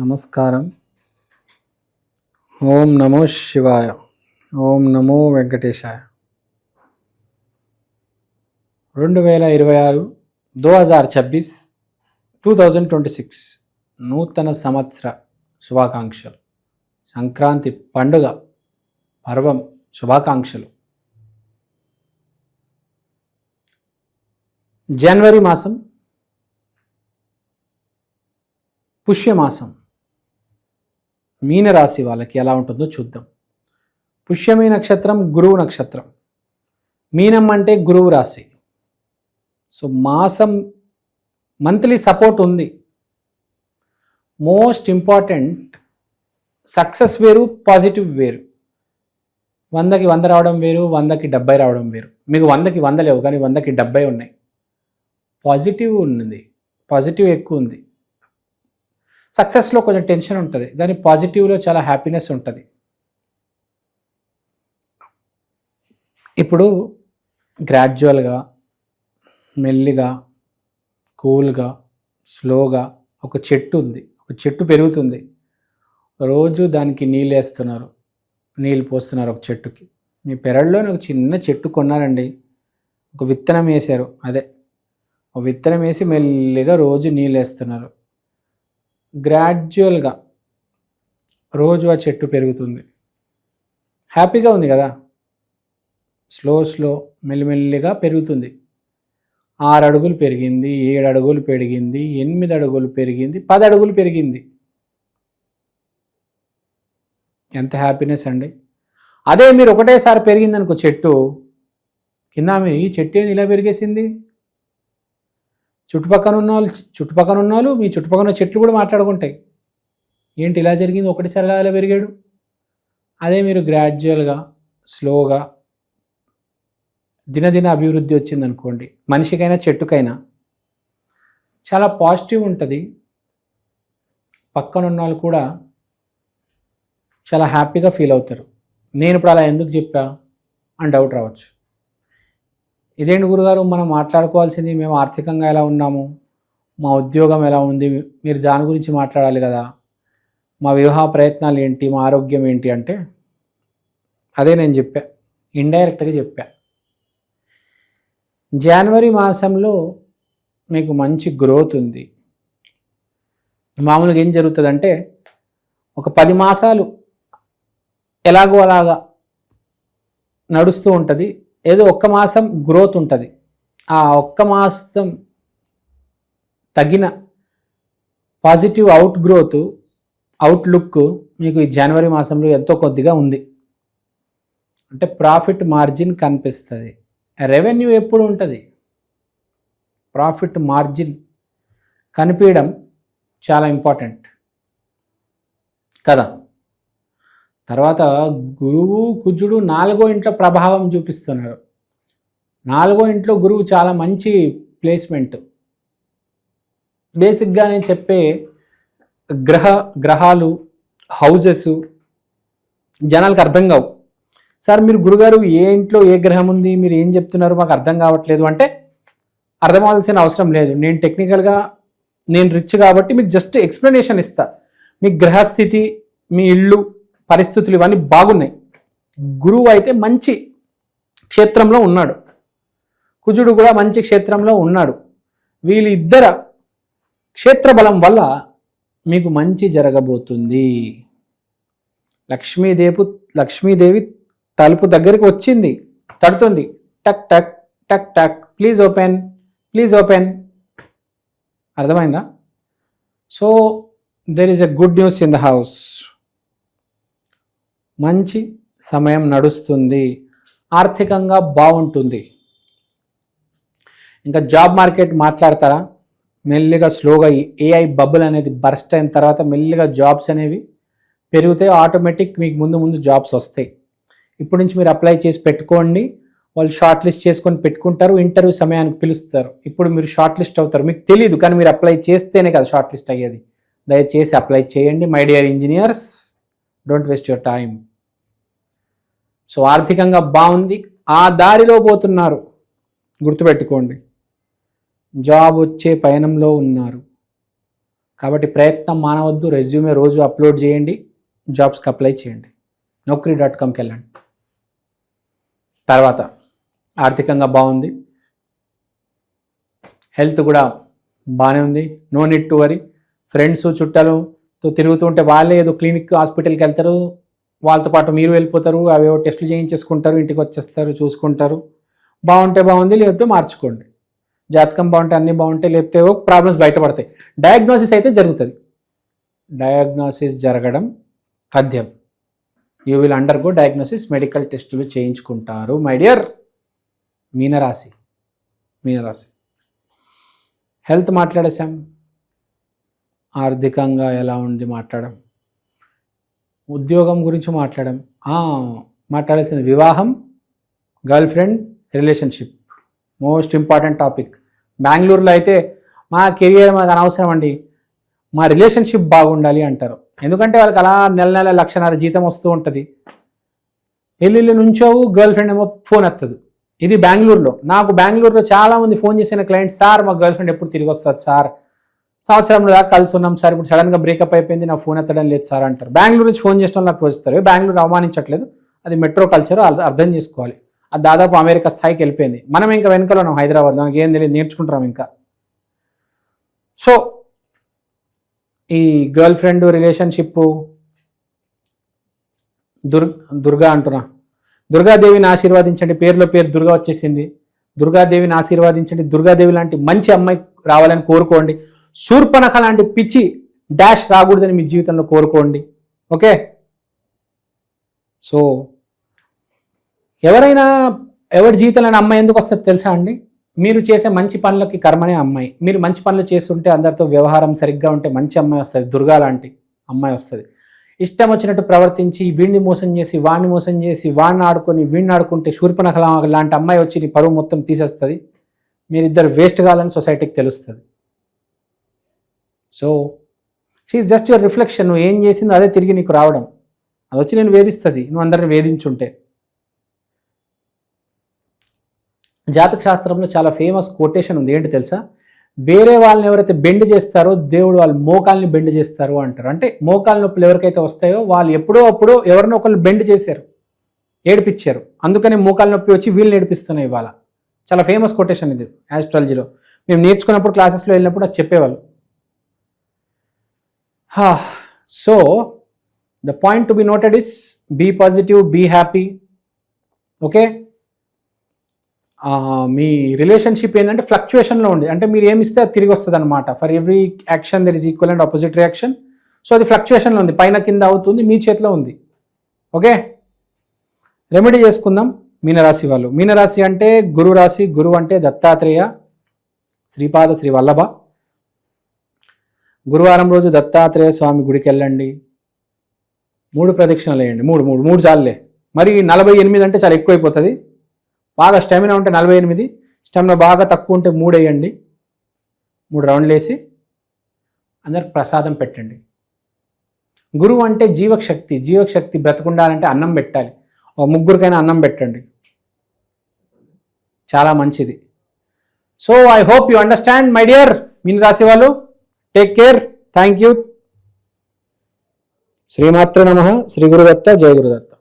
నమస్కారం. ఓం నమో శివాయ. ఓం నమో వెంకటేశాయ. 2026 2026 నూతన సంవత్సర శుభాకాంక్షలు. సంక్రాంతి పండుగ పర్వం శుభాకాంక్షలు. జనవరి మాసం పుష్యమాసం మీనరాశి వాళ్ళకి ఎలా ఉంటుందో చూద్దాం. పుష్యమి నక్షత్రం గురువు నక్షత్రం. మీనం అంటే గురువు రాశి. సో మాసం మంత్లీ సపోర్ట్ ఉంది. మోస్ట్ ఇంపార్టెంట్ సక్సెస్ వేరు, పాజిటివ్ వేరు. 100కి 100 రావడం వేరు, 100కి 70 రావడం వేరు. మీకు 100కి 100 లేవు, కానీ 100కి 70 ఉన్నాయి. పాజిటివ్ ఉన్నది, పాజిటివ్ ఎక్కువ ఉంది. సక్సెస్లో కొంచెం టెన్షన్ ఉంటుంది, కానీ పాజిటివ్లో చాలా హ్యాపీనెస్ ఉంటుంది. ఇప్పుడు గ్రాడ్యువల్గా, మెల్లిగా, కూల్గా, స్లోగా ఒక చెట్టు ఉంది. ఒక చెట్టు పెరుగుతుంది. రోజు దానికి నీళ్ళు వేస్తున్నారు, నీళ్ళు పోస్తున్నారు. ఒక చెట్టుకి మీ పెరడులోనే ఒక చిన్న చెట్టు కొన్నారండి, ఒక విత్తనం వేసారు. అదే ఒక విత్తనం వేసి మెల్లిగా రోజు నీళ్ళు వేస్తున్నారు. గ్రాడ్యువల్గా రోజు ఆ చెట్టు పెరుగుతుంది. హ్యాపీగా ఉంది కదా. స్లో మెల్లిమెల్లిగా పెరుగుతుంది. 6 అడుగులు పెరిగింది, 7 అడుగులు పెరిగింది, 8 అడుగులు పెరిగింది, 10 అడుగులు పెరిగింది. ఎంత హ్యాపీనెస్ అండి. అదే మీరు ఒకటేసారి పెరిగిందనుకో చెట్టు, కింద ఈ చెట్టు ఏంది ఇలా పెరిగేసింది, చుట్టుపక్కన ఉన్న వాళ్ళు మీ చుట్టుపక్కల చెట్లు కూడా మాట్లాడుకుంటాయి, ఏంటి ఇలా జరిగింది, ఒకటిసారిగా ఇలా పెరిగాడు. అదే మీరు గ్రాడ్యువల్గా, స్లోగా, దినదిన అభివృద్ధి వచ్చిందనుకోండి, మనిషికైనా చెట్టుకైనా చాలా పాజిటివ్ ఉంటుంది. పక్కన ఉన్న వాళ్ళు కూడా చాలా హ్యాపీగా ఫీల్ అవుతారు. నేను ఇప్పుడు అలా ఎందుకు చెప్పా అని డౌట్ రావచ్చు. ఇదేంటి గురుగారు, మనం మాట్లాడుకోవాల్సింది మేము ఆర్థికంగా ఎలా ఉన్నాము, మా ఉద్యోగం ఎలా ఉంది, మీరు దాని గురించి మాట్లాడాలి కదా, మా వివాహ ప్రయత్నాలు ఏంటి, మా ఆరోగ్యం ఏంటి అంటే, అదే నేను చెప్పా, ఇండైరెక్ట్గా చెప్పా. జనవరి మాసంలో మీకు మంచి గ్రోత్ ఉంది. మామూలుగా ఏం జరుగుతుందంటే, ఒక 10 మాసాలు ఎలాగో అలాగా నడుస్తూ ఉంటుంది. ఏదో ఒక్క మాసం గ్రోత్ ఉంటుంది. ఆ ఒక్క మాసం తగిన పాజిటివ్ అవుట్లుక్ మీకు ఈ జనవరి మాసంలో ఎంతో కొద్దిగా ఉంది. అంటే ప్రాఫిట్ మార్జిన్ కనిపిస్తుంది. రెవెన్యూ ఎప్పుడు ఉంటుంది, ప్రాఫిట్ మార్జిన్ కనిపించడం చాలా ఇంపార్టెంట్ కదా. తర్వాత గురువు కుజుడు 4వ ఇంట్లో ప్రభావం చూపిస్తున్నారు. 4వ ఇంట్లో గురువు చాలా మంచి ప్లేస్మెంట్. బేసిక్గా నేను చెప్పే గ్రహాలు, హౌజెస్ జనాలకు అర్థం కావు. సార్ మీరు గురుగారు ఏ ఇంట్లో ఏ గ్రహం ఉంది, మీరు ఏం చెప్తున్నారు మాకు అర్థం కావట్లేదు అంటే, అర్థం అవ్వాల్సిన అవసరం లేదు. నేను టెక్నికల్గా, నేను రిచ్ కాబట్టి మీకు జస్ట్ ఎక్స్ప్లెనేషన్ ఇస్తా. మీ గ్రహస్థితి, మీ ఇల్లు పరిస్థితులు ఇవన్నీ బాగున్నాయి. గురువు అయితే మంచి క్షేత్రంలో ఉన్నాడు, కుజుడు కూడా మంచి క్షేత్రంలో ఉన్నాడు. వీళ్ళిద్దర క్షేత్ర బలం వల్ల మీకు మంచి జరగబోతుంది. లక్ష్మీదేవి తలుపు దగ్గరికి వచ్చింది, తడుతుంది. టక్ టక్ టక్ టక్, ప్లీజ్ ఓపెన్. అర్థమైందా? So there is a good news in the house. మంచి సమయం నడుస్తుంది, ఆర్థికంగా బాగుంటుంది. ఇంకా జాబ్ మార్కెట్ మాట్లాడతారా, మెల్లిగా స్లోగా ఏఐ బబుల్ అనేది బర్స్ట్ అయిన తర్వాత మెల్లిగా జాబ్స్ అనేవి పెరుగుతాయి. ఆటోమేటిక్ మీకు ముందు జాబ్స్ వస్తాయి. ఇప్పటి నుంచి మీరు అప్లై చేసి పెట్టుకోండి. వాళ్ళు షార్ట్ లిస్ట్ చేసుకొని పెట్టుకుంటారు, ఇంటర్వ్యూ సమయానికి పిలుస్తారు. ఇప్పుడు మీరు షార్ట్ లిస్ట్ అవుతారు, మీకు తెలియదు, కానీ మీరు అప్లై చేస్తేనే కదా షార్ట్ లిస్ట్ అయ్యేది. దయచేసి అప్లై చేయండి my dear engineers, don't waste your time. So ఆర్థికంగా బాగుంది, ఆ దారిలో పోతున్నారు, గుర్తుపెట్టుకోండి. జాబ్ వచ్చే పయనంలో ఉన్నారు. కాబట్టి ప్రయత్నం మానవద్దు. రెజ్యూమే రోజు అప్లోడ్ చేయండి, జాబ్స్కి అప్లై చేయండి. naukri.comకి వెళ్ళండి. తర్వాత ఆర్థికంగా బాగుంది, హెల్త్ కూడా బాగానే ఉంది. No need to worry. Friends చుట్టాలతో తిరుగుతూ ఉంటే వాళ్ళే ఏదో క్లినిక్ హాస్పిటల్కి వెళ్తారు, వాళ్ళతో పాటు మీరు వెళ్ళిపోతారు, అవేవో టెస్టులు చేయించేసుకుంటారు, ఇంటికి వచ్చేస్తారు, చూసుకుంటారు. బాగుంటే బాగుంది, లేకపోతే మార్చుకోండి. జాతకం బాగుంటే అన్నీ బాగుంటాయి, లేకపోతే ప్రాబ్లమ్స్ బయటపడతాయి. డయాగ్నోసిస్ అయితే జరుగుతుంది. డయాగ్నోసిస్ జరగడం తథ్యం. You will undergo diagnosis, medical టెస్టులు చేయించుకుంటారు. మై డియర్ మీనరాశి. హెల్త్ మాట్లాడేశాం, ఆర్థికంగా ఎలా ఉంది మాట్లాడడం, ఉద్యోగం గురించి మాట్లాడడం. మాట్లాడాల్సింది వివాహం, girl friend, relationship. Most important topic. బెంగళూరులో అయితే మా కెరియర్ మాకు అనవసరం అండి, మా రిలేషన్షిప్ బాగుండాలి అంటారు. ఎందుకంటే వాళ్ళకి అలా నెల 1,00,000 జీతం వస్తూ ఉంటుంది. పెళ్ళిళ్ళు నుంచోవు, గర్ల్ ఫ్రెండ్ ఏమో ఫోన్ ఎత్తదు. ఇది బెంగళూరులో. నాకు బెంగళూరులో చాలామంది ఫోన్ చేసిన క్లయింట్స్, సార్ మా గర్ల్ ఫ్రెండ్ ఎప్పుడు తిరిగి వస్తుంది సార్, సంవత్సరంలో దాకా కలిసి ఉన్నాం సార్, ఇప్పుడు సడన్గా బ్రేకప్ అయిపోయింది, నా ఫోన్ ఎత్తడం లేదు సార్ అంటారు. బెంగళూరు నుంచి ఫోన్ చేసిన నాకు రోజుతారు. బెంగళూరు అవమానించట్లేదు, అది మెట్రో కల్చర్, అర్థం చేసుకోవాలి. అది దాదాపు అమెరికా స్థాయికి వెళ్ళిపోయింది. మనం ఇంకా వెనుకలో ఉన్నాం హైదరాబాద్లో, మనకి ఏం తెలియదు, నేర్చుకుంటాం ఇంకా. సో ఈ గర్ల్ ఫ్రెండ్, రిలేషన్షిప్, దుర్గా అంటున్నా, దుర్గాదేవిని ఆశీర్వాదించండి. పేరులో పేరు దుర్గా వచ్చేసింది. దుర్గాదేవిని ఆశీర్వాదించండి. దుర్గాదేవి లాంటి మంచి అమ్మాయి రావాలని కోరుకోండి. శూర్పణఖ లాంటి పిచ్చి డాష్ రాకూడదని మీ జీవితంలో కోరుకోండి. ఓకే. సో ఎవరి జీవితంలో అమ్మాయి ఎందుకు వస్తుంది తెలుసా అండి? మీరు చేసే మంచి పనులకి కర్మనే అమ్మాయి. మీరు మంచి పనులు చేస్తుంటే, అందరితో వ్యవహారం సరిగ్గా ఉంటే మంచి అమ్మాయి వస్తుంది, దుర్గా లాంటి అమ్మాయి వస్తుంది. ఇష్టం వచ్చినట్టు ప్రవర్తించి వీడిని మోసం చేసి వాడిని మోసం చేసి వాడిని ఆడుకొని వీడిని ఆడుకుంటే శూర్పణఖ లాంటి అమ్మాయి వచ్చి నీ పరువు మొత్తం తీసేస్తుంది. మీరిద్దరు వేస్ట్ కావాలని సొసైటీకి తెలుస్తుంది. So she's just your reflection. నువ్వు ఏం చేసిందో అదే తిరిగి నీకు రావడం. అది వచ్చి నేను వేధిస్తుంది, నువ్వు అందరిని వేధించుంటే. జాతక శాస్త్రంలో చాలా ఫేమస్ కొటేషన్ ఉంది, ఏంటి తెలుసా? వేరే వాళ్ళని ఎవరైతే బెండ్ చేస్తారో దేవుడు వాళ్ళ మోకాల్ని బెండ్ చేస్తారు అంటారు. అంటే మోకాల నొప్పులు ఎవరికైతే వస్తాయో వాళ్ళు ఎప్పుడో అప్పుడు ఎవరినో ఒకళ్ళు బెండ్ చేశారు, ఏడిపించారు. అందుకని మోకాల నొప్పి వచ్చి వీళ్ళని ఏడిపిస్తున్నాయి ఇవాళ. చాలా ఫేమస్ కొటేషన్ ఇది ఆస్ట్రాలజీలో. మేము నేర్చుకున్నప్పుడు క్లాసెస్లో వెళ్ళినప్పుడు నాకు చెప్పేవాళ్ళు. So the point to be noted is be positive, be happy. Okay. మీ రిలేషన్షిప్ ఏంటంటే ఫ్లక్చుయేషన్లో ఉంది. అంటే మీరు ఏమిస్తే అది తిరిగి వస్తుంది అనమాట. For every action there is equal and opposite reaction. So అది ఫ్లక్చుయేషన్లో ఉంది, పైన కింద అవుతుంది, మీ చేతిలో ఉంది. ఓకే. రెమెడీ చేసుకుందాం. మీనరాశి వాళ్ళు. మీనరాశి అంటే గురు రాశి. గురువు అంటే దత్తాత్రేయ, శ్రీపాద శ్రీ వల్లభ. గురువారం రోజు దత్తాత్రేయ స్వామి గుడికి వెళ్ళండి. 3 ప్రదక్షిణలు వేయండి. మూడు చాలులే. మరి 48 అంటే చాలా ఎక్కువైపోతుంది. బాగా స్టామినా ఉంటే 48, స్టామినా బాగా తక్కువ ఉంటే 3 వేయండి. 3 రౌండ్లు వేసి అందరికి ప్రసాదం పెట్టండి. గురువు అంటే జీవశక్తి. జీవశక్తి బ్రతకుండాలంటే అన్నం పెట్టాలి. 3 అన్నం పెట్టండి, చాలా మంచిది. So I hope you understand my dear మీన రాశి వాళ్ళు. Take care. Thank you. శ్రీమాత్రే నమః. శ్రీ గురుదత్త. జయ గురుదత్త.